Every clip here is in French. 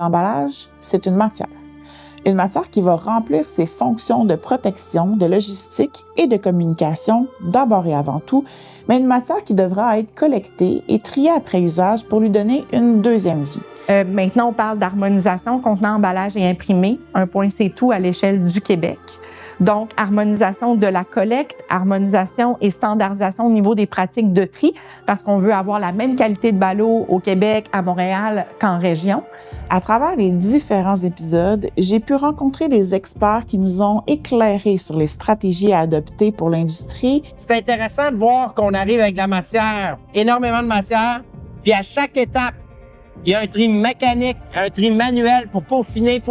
L'emballage, c'est une matière. Une matière qui va remplir ses fonctions de protection, de logistique et de communication d'abord et avant tout, mais une matière qui devra être collectée et triée après usage pour lui donner une deuxième vie. Maintenant, on parle d'harmonisation contenant emballage et imprimé, un point c'est tout à l'échelle du Québec. Donc, harmonisation de la collecte, harmonisation et standardisation au niveau des pratiques de tri, parce qu'on veut avoir la même qualité de ballot au Québec, à Montréal qu'en région. À travers les différents épisodes, j'ai pu rencontrer des experts qui nous ont éclairés sur les stratégies à adopter pour l'industrie. C'est intéressant de voir qu'on arrive avec de la matière, énormément de matière, puis à chaque étape, il y a un tri mécanique, un tri manuel pour peaufiner.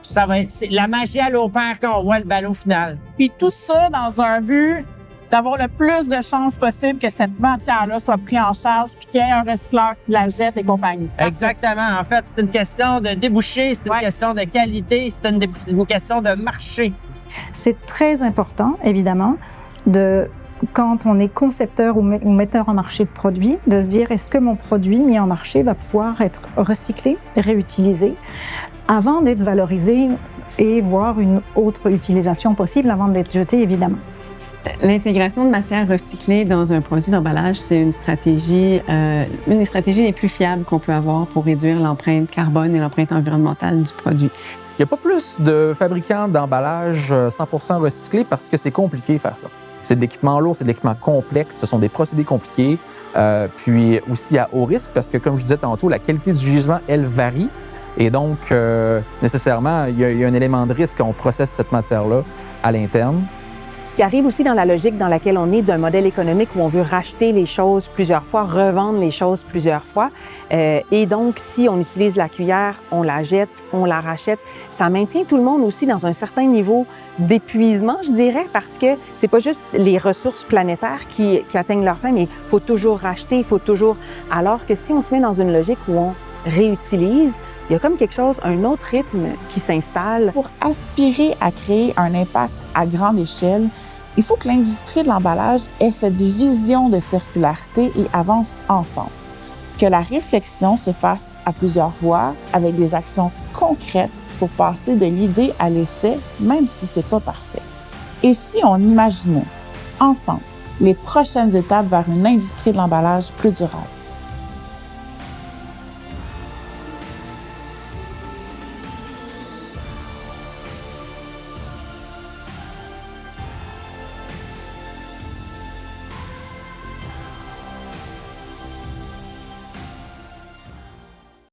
Ça va être la magie à l'opère quand on voit le ballot final. Puis tout ça dans un but d'avoir le plus de chances possible que cette matière-là soit prise en charge puis qu'il y ait un recycleur qui la jette et compagnie. Exactement. En fait, c'est une question de débouché, c'est une question de qualité, c'est une question de marché. C'est très important, évidemment, quand on est concepteur ou metteur en marché de produits, de se dire est-ce que mon produit mis en marché va pouvoir être recyclé, réutilisé, avant d'être valorisé et voir une autre utilisation possible avant d'être jeté, évidemment. L'intégration de matières recyclées dans un produit d'emballage, c'est une des stratégies les plus fiables qu'on peut avoir pour réduire l'empreinte carbone et l'empreinte environnementale du produit. Il n'y a pas plus de fabricants d'emballage 100% recyclés parce que c'est compliqué de faire ça. C'est de l'équipement lourd, c'est de l'équipement complexe, ce sont des procédés compliqués, puis aussi à haut risque parce que, comme je disais tantôt, la qualité du gisement, elle varie. Et donc, nécessairement, il y a un élément de risque quand on processe cette matière-là à l'interne. Ce qui arrive aussi dans la logique dans laquelle on est d'un modèle économique où on veut racheter les choses plusieurs fois, revendre les choses plusieurs fois. Et donc, si on utilise la cuillère, on la jette, on la rachète, ça maintient tout le monde aussi dans un certain niveau d'épuisement, je dirais, parce que c'est pas juste les ressources planétaires qui atteignent leur fin, mais il faut toujours racheter, il faut toujours... Alors que si on se met dans une logique où on réutilise, il y a comme quelque chose, un autre rythme qui s'installe. Pour aspirer à créer un impact à grande échelle, il faut que l'industrie de l'emballage ait cette vision de circularité et avance ensemble. Que la réflexion se fasse à plusieurs voies avec des actions concrètes pour passer de l'idée à l'essai, même si c'est pas parfait. Et si on imaginait ensemble les prochaines étapes vers une industrie de l'emballage plus durable?